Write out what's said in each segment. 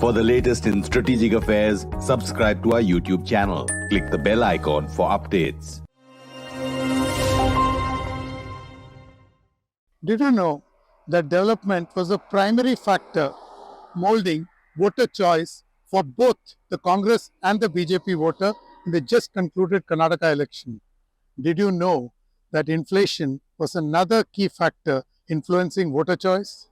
For the latest in strategic affairs, subscribe to our YouTube channel. Click the bell icon for updates. Did you know that development was a primary factor molding voter choice for both the Congress and the BJP voter in the just concluded Karnataka election? Did you know that inflation was another key factor influencing voter choice?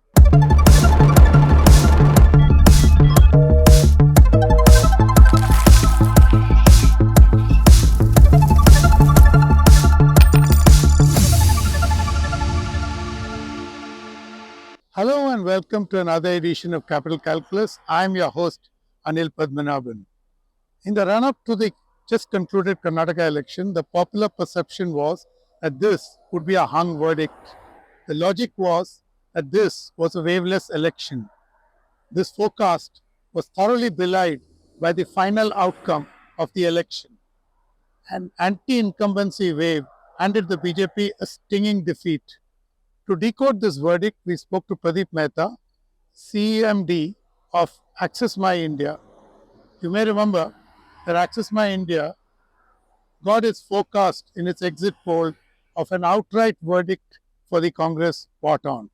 Hello and welcome to another edition of Capital Calculus. I am your host, Anil Padmanabhan. In the run-up to the just concluded Karnataka election, the popular perception was that this would be a hung verdict. The logic was that this was a waveless election. This forecast was thoroughly belied by the final outcome of the election. An anti-incumbency wave handed the BJP a stinging defeat. To decode this verdict, we spoke to Pradeep Mehta, CMD of Access My India. You may remember that Access My India got its forecast in its exit poll of an outright verdict for the Congress spot on.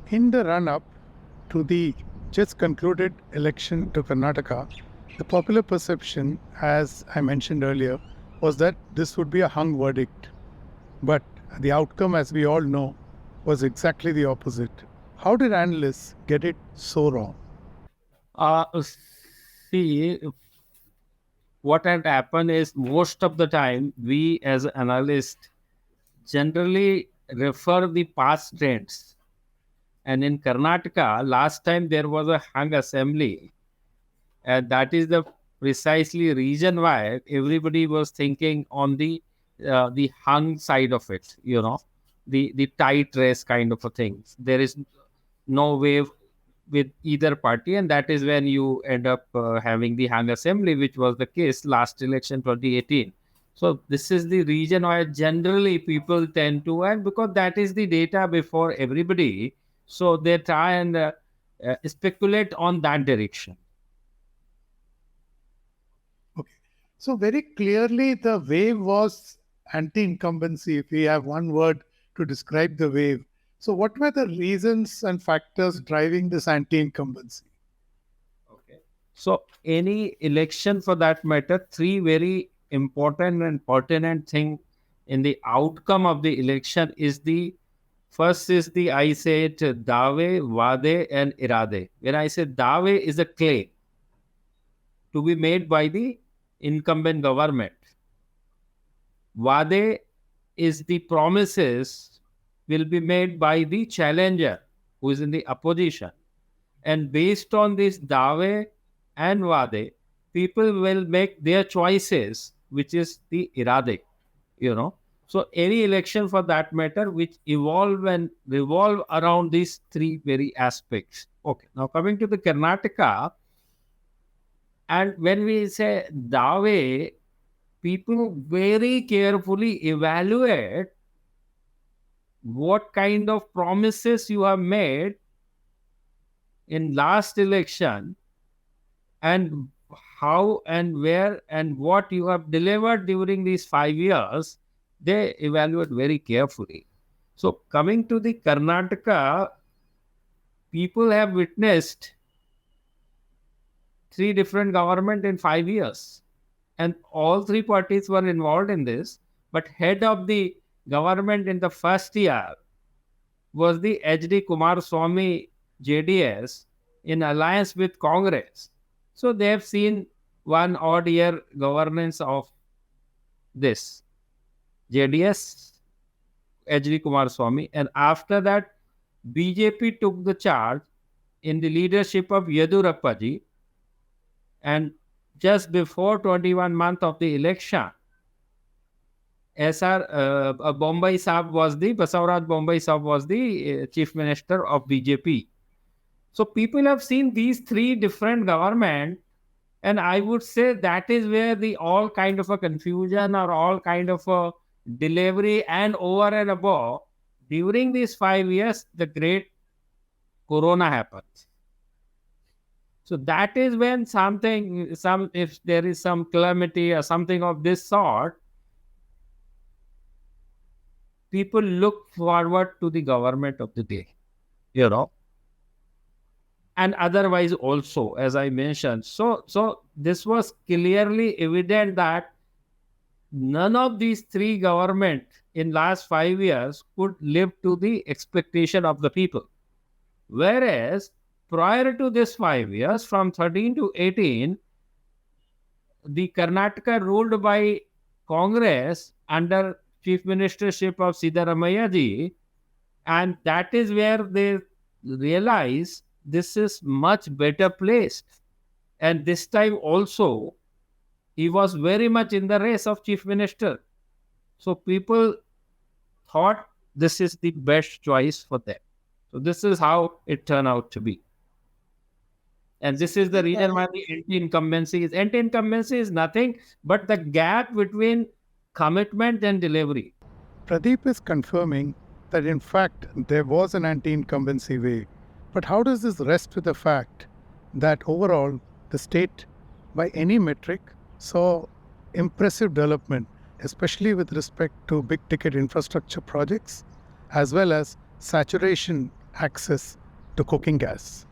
In the run-up to the just concluded election to Karnataka, the popular perception, as I mentioned earlier, was that this would be a hung verdict. But the outcome, as we all know, was exactly the opposite. How did analysts get it so wrong? See, what had happened is most of the time we as analysts generally refer the past trends. And in Karnataka, last time there was a hung assembly, and that is the precisely reason why everybody was thinking on the hung side of it, the tight race kind of a thing. There is no wave with either party, and that is when you end up having the hung assembly, which was the case last election 2018. So this is the reason why generally people tend to, and because that is the data before everybody, so they try and speculate on that direction. Okay. So very clearly the wave was anti-incumbency, if we have one word to describe the wave. So what were the reasons and factors driving this anti-incumbency? Okay. So any election for that matter, three very important and pertinent thing in the outcome of the election is first is I say it, dawe, wade and irade. When I say dawe is a claim to be made by the incumbent government. Wade is the promises will be made by the challenger who is in the opposition. And based on this dawe and wade, people will make their choices, which is the irade, So any election for that matter, which evolve and revolve around these three very aspects. Okay, now coming to the Karnataka, and when we say dawe, people very carefully evaluate what kind of promises you have made in last election and how and where and what you have delivered during these 5 years. They evaluate very carefully. So coming to the Karnataka, people have witnessed three different government in 5 years. And all three parties were involved in this. But head of the government in the first year was the H.D. Kumaraswamy JDS in alliance with Congress. So they have seen one odd year governance of this JDS, H.D. Kumaraswamy. And after that, BJP took the charge in the leadership of Yedurappa ji. And just before 21 months of the election, Bombay Saab was Basavaraj Bombay Saab was the chief minister of BJP. So people have seen these three different government, and I would say that is where the all kind of a confusion or all kind of a delivery and over and above, during these 5 years, the great corona happens. So that is when if there is some calamity or something of this sort, people look forward to the government of the day, you know, and otherwise also, as I mentioned. So this was clearly evident that none of these three government in last 5 years could live to the expectation of the people. Whereas prior to this 5 years, from 13 to 18, the Karnataka ruled by Congress under chief ministership of Siddharamaiah ji, and that is where they realize this is much better placed. And this time also, he was very much in the race of chief minister. So people thought this is the best choice for them. So this is how it turned out to be. And this is the reason why the anti-incumbency is nothing but the gap between commitment and delivery. Pradeep is confirming that in fact there was an anti-incumbency wave. But how does this rest with the fact that overall the state, by any metric, saw impressive development, especially with respect to big ticket infrastructure projects, as well as saturation access to cooking gas?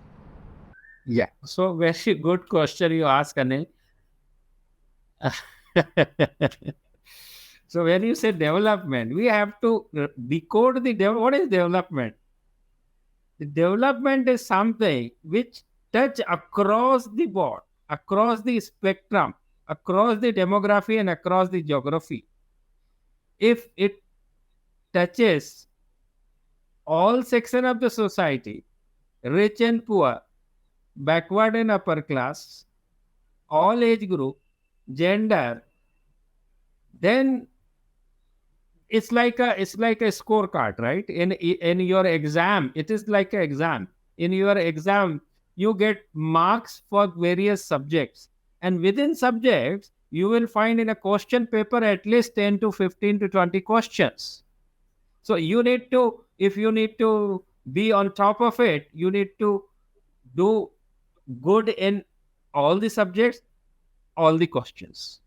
Yeah. So very good question you ask, Anil. So when you say development, we have to decode what is development. The development is something which touch across the board, across the spectrum, across the demography and across the geography. If it touches all section of the society, rich and poor, backward and upper class, all age group, gender, then it's like a scorecard, right? In your exam, it is like an exam. In your exam, you get marks for various subjects, and within subjects, you will find in a question paper at least 10 to 15 to 20 questions. So you need to, if you need to be on top of it, you need to do good in all the subjects, all the questions.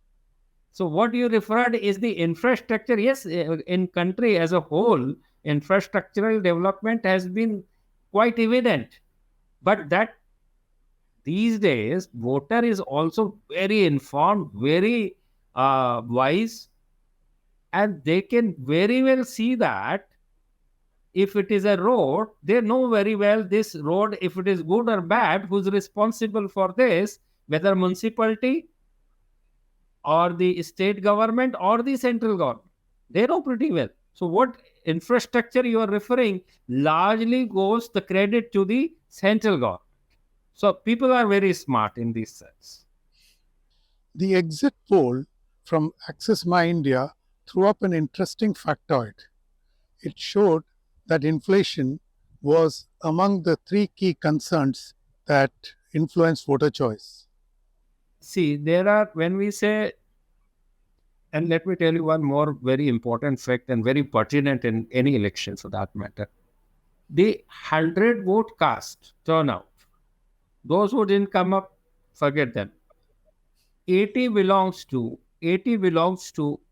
So what you referred is the infrastructure. Yes, in country as a whole, infrastructural development has been quite evident. But that these days, voter is also very informed, very wise, and they can very well see that if it is a road, they know very well this road, if it is good or bad, who's responsible for this, whether municipality or the state government or the central government. They know pretty well. So what infrastructure you are referring largely goes the credit to the central government. So people are very smart in this sense. The exit poll from Access My India threw up an interesting factoid. It showed that inflation was among the three key concerns that influenced voter choice. See, there are, when we say, and let me tell you one more very important fact and very pertinent in any election for that matter. The 100 vote cast turnout, those who didn't come up, forget them. 80 belongs to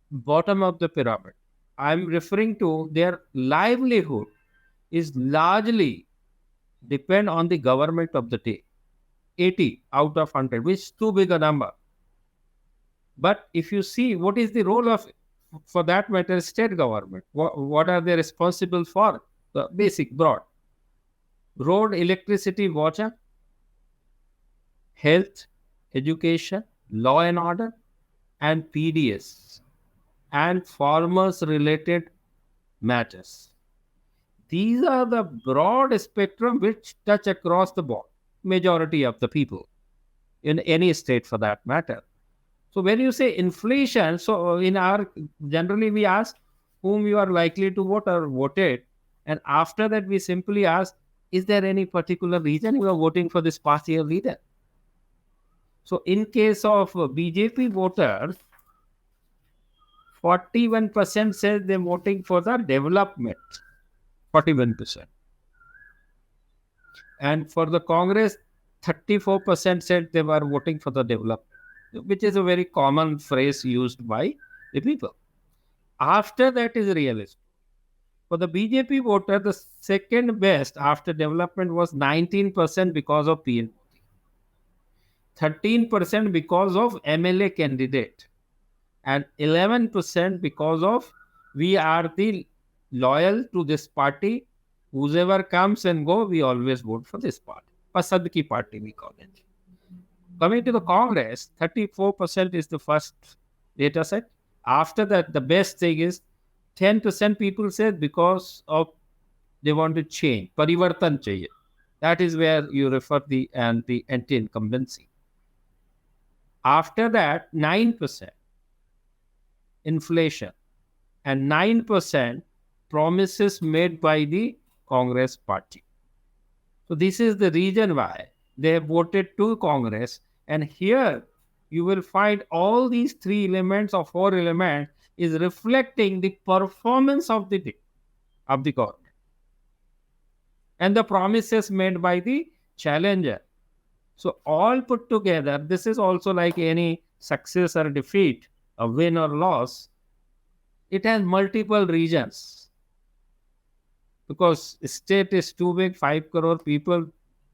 bottom of the pyramid. I'm referring to their livelihood is largely depend on the government of the day. 80 out of 100, which is too big a number. But if you see what is the role of, for that matter, state government, what are they responsible for? The basic, broad. Road, electricity, water, health, education, law and order, and PDS, and farmers related matters. These are the broad spectrum which touch across the board, majority of the people in any state for that matter. So when you say inflation, so in our, generally we ask whom you are likely to vote or voted. And after that, we simply ask, is there any particular reason you are voting for this party or leader? So in case of BJP voters, 41% says they're voting for the development. 41%. And for the Congress, 34% said they were voting for the development, which is a very common phrase used by the people. After that is realism. For the BJP voter, the second best after development was 19% because of PN, 13% because of MLA candidate, and 11% because of we are the loyal to this party. Whoever comes and go, we always vote for this party. Pasand ki party, we call it. Coming to the Congress, 34% is the first data set. After that, the best thing is 10% people said because of they want to change. Parivartan chahiye. That is where you refer the anti-incumbency. After that, 9% inflation and 9% promises made by the Congress party. So this is the reason why they voted to Congress. And here you will find all these three elements or four elements is reflecting the performance of the government and the promises made by the challenger. So all put together, this is also like any success or defeat, a win or loss. It has multiple regions because state is too big, 5 crore people,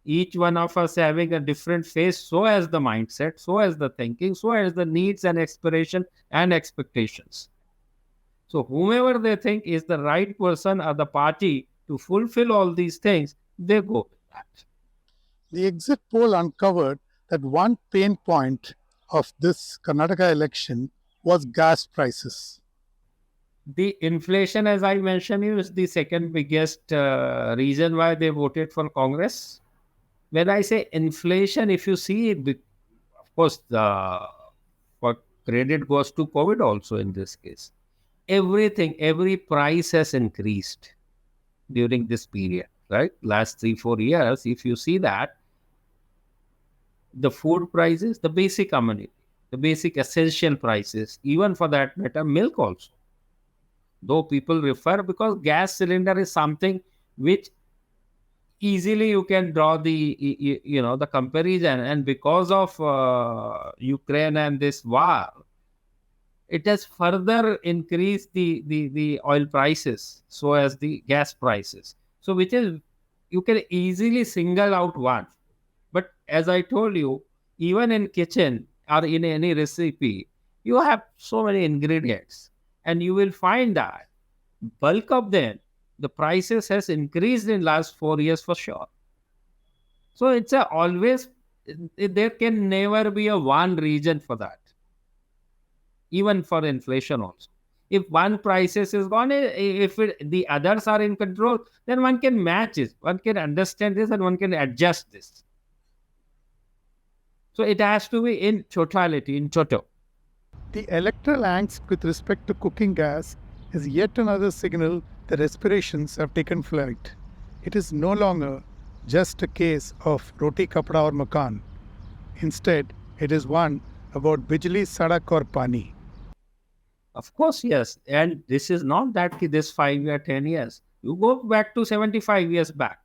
each one of us having a different face, so as the mindset, so as the thinking, so as the needs and aspiration and expectations. So whomever they think is the right person or the party to fulfill all these things, they go with that. The exit poll uncovered that one pain point of this Karnataka election was gas prices. The inflation, as I mentioned, is the second biggest reason why they voted for Congress. When I say inflation, if you see, of course, for credit goes to COVID also in this case. Everything, every price has increased during this period, right? Last 3-4 years, if you see that, the food prices, the basic commodity, the basic essential prices, even for that matter, milk also. Though people refer, because gas cylinder is something which easily you can draw the the comparison, and because of Ukraine and this war, it has further increased the oil prices, so as the gas prices. So which is, you can easily single out one. But as I told you, even in kitchen or in any recipe, you have so many ingredients, and you will find that bulk of them, the prices has increased in last 4 years for sure. So it's there can never be a one region for that, even for inflation also. If one prices is gone, the others are in control, then one can match it, one can understand this, and one can adjust this. So it has to be in totality, in toto. The electoral angst with respect to cooking gas is yet another signal that aspirations have taken flight. It is no longer just a case of roti kapda or makan. Instead, it is one about bijli, sadak or pani. Of course, yes. And this is not that this 5 year, 10 years. You go back to 75 years back.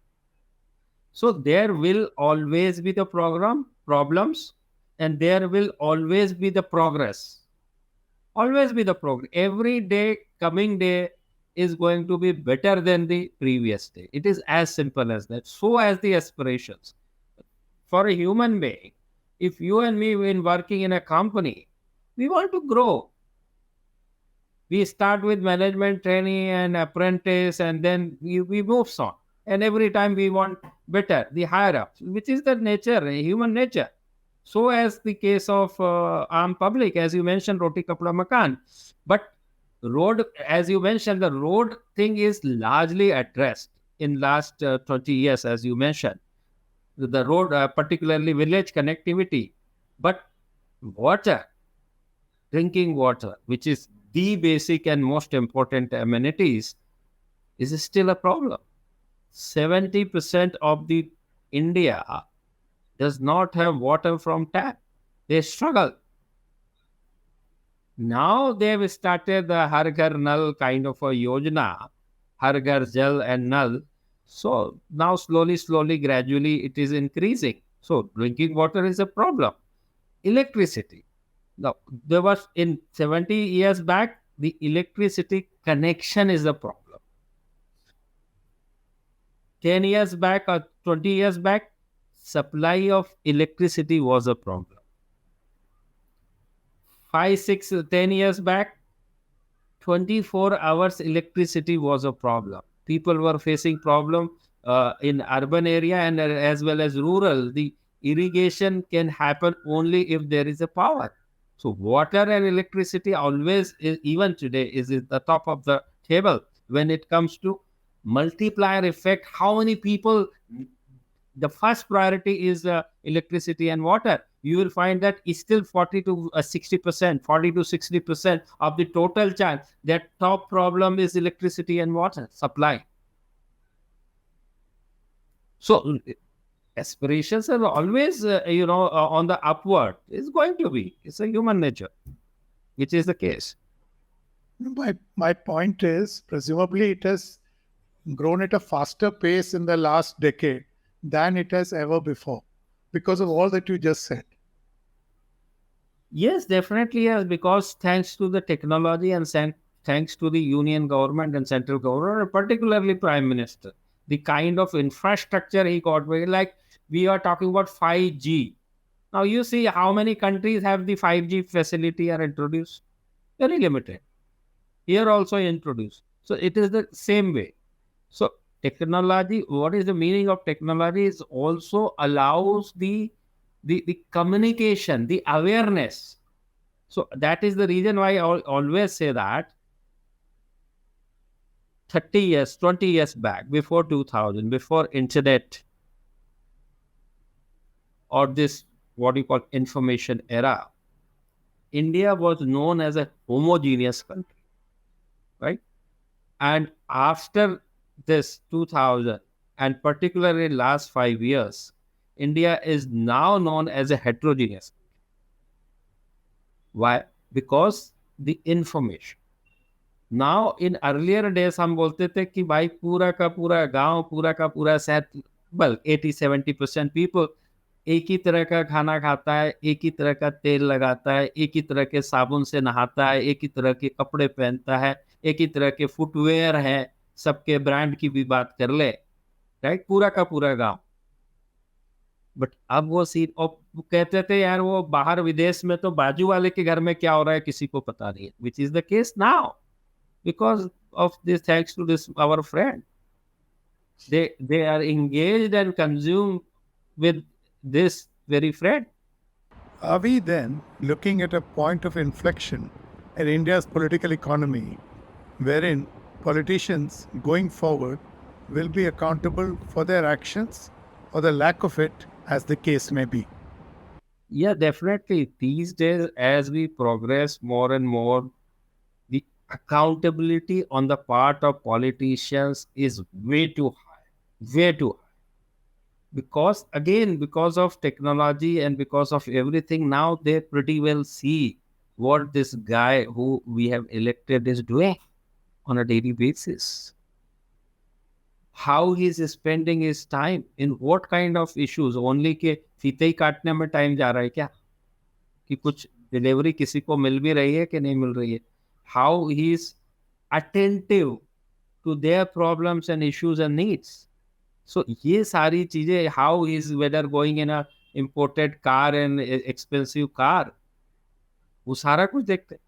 So there will always be the problems, and there will always be the progress. Always be the progress. Every day, coming day is going to be better than the previous day. It is as simple as that. So as the aspirations. For a human being, if you and me when working in a company, we want to grow. We start with management training and apprentice, and then we move on. And every time we want better, the higher up, which is the nature, human nature. So as the case of armed public, as you mentioned, roti kapda makan. But road, as you mentioned, the road thing is largely addressed in last 20 years, as you mentioned. The road, particularly village connectivity. But water, drinking water, which is the basic and most important amenities, is still a problem. 70% of the India does not have water from tap. They struggle. Now they've started the Har Ghar Nal kind of a yojana, Har Ghar Jal and Nal. So now slowly, gradually it is increasing. So drinking water is a problem. Electricity. Now, there was in 70 years back, the electricity connection is a problem. 10 years back or 20 years back, supply of electricity was a problem. 5, 6, 10 years back, 24 hours electricity was a problem. People were facing problem in urban area and as well as rural. The irrigation can happen only if there is a power. So water and electricity always, even today, is at the top of the table when it comes to multiplier effect. How many people? The first priority is electricity and water. You will find that is still 40 to 60%, 40 to 60% of the total chance. That top problem is electricity and water supply. So aspirations are always, on the upward. It's going to be. It's a human nature, which is the case. My point is, presumably it has grown at a faster pace in the last decade than it has ever before because of all that you just said. Yes, definitely, yes, because thanks to the technology and thanks to the union government and central government, and particularly Prime Minister, the kind of infrastructure he got, like we are talking about 5G. Now, you see how many countries have the 5G facility are introduced? Very limited. Here also introduced. So, it is the same way. So, technology, what is the meaning of technology? Is also allows the communication, the awareness. So that is the reason why I always say that 30 years, 20 years back, before 2000, before internet or this what you call information era, India was known as a homogeneous country, right? And after this 2000, and particularly last 5 years, India is now known as a heterogeneous. Why? Because the information. Now in earlier days हम बोलते थे कि भाई पूरा का पूरा गांव, पूरा का पूरा शहर, बल 80-70% पीपल एक ही तरह का खाना खाता है, एक ही तरह का तेल लगाता है, एक ही तरह के साबुन से नहाता है, एक ही तरह के कपड़े पहनता है, एक ही तरह के फुटवेयर है, सबके ब्रांड की भी बात कर ले, राइट? पूरा का पूरा गांव. बट अब वो सीन, और कहते थे यार वो बाहर विदेश में तो बाजू वाले के घर में क्या हो रहा है किसी को पता नहीं है, which is the case now because of this, thanks to this our friend, they are engaged and consumed with this very friend. Are we then looking at a point of inflection in India's political economy wherein politicians going forward will be accountable for their actions or the lack of it, as the case may be? Yeah, definitely. These days, as we progress more and more, the accountability on the part of politicians is way too high, way too high. Because again, because of technology and because of everything, now they pretty well see what this guy who we have elected is doing on a daily basis. How he's spending his time in what kind of issues. Only के फीते ही काटने में time जा रहा है क्या, कि कुछ delivery किसी को मिल भी रही है कि नहीं मिल रही है. How he is attentive to their problems and issues and needs. So ये सारी चीजें, how he is whether going in a imported car and expensive car, वो सारा कुछ देखते.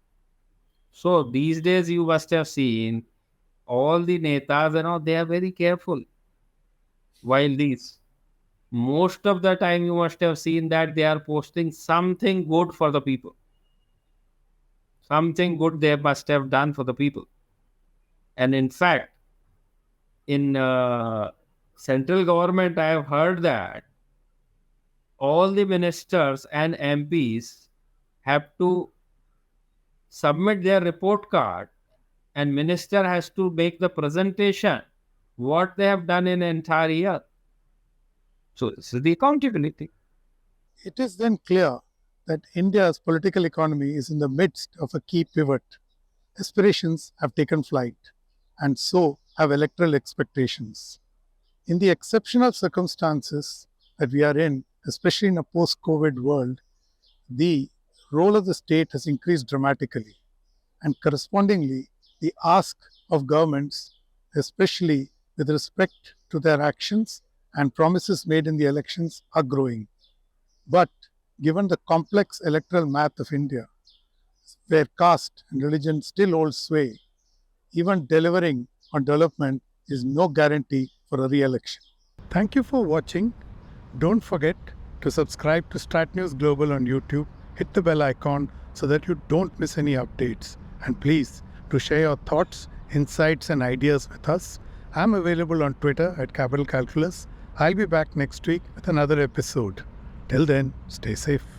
So these days you must have seen all the netas and all, they are very careful. While these, most of the time you must have seen that they are posting something good for the people. Something good they must have done for the people. And in fact, in central government, I have heard that all the ministers and MPs have to submit their report card, and minister has to make the presentation what they have done in an entire year. So this is the accountability. It is then clear that India's political economy is in the midst of a key pivot. Aspirations have taken flight, and so have electoral expectations. In the exceptional circumstances that we are in, especially in a post-COVID world, the role of the state has increased dramatically, and correspondingly, the ask of governments, especially with respect to their actions and promises made in the elections, are growing. But given the complex electoral math of India, where caste and religion still hold sway, even delivering on development is no guarantee for a re-election. Thank you for watching. Don't forget to subscribe to Strat News Global on YouTube. Hit the bell icon so that you don't miss any updates. And please, to share your thoughts, insights and ideas with us. I'm available on Twitter at Capital Calculus. I'll be back next week with another episode. Till then, stay safe.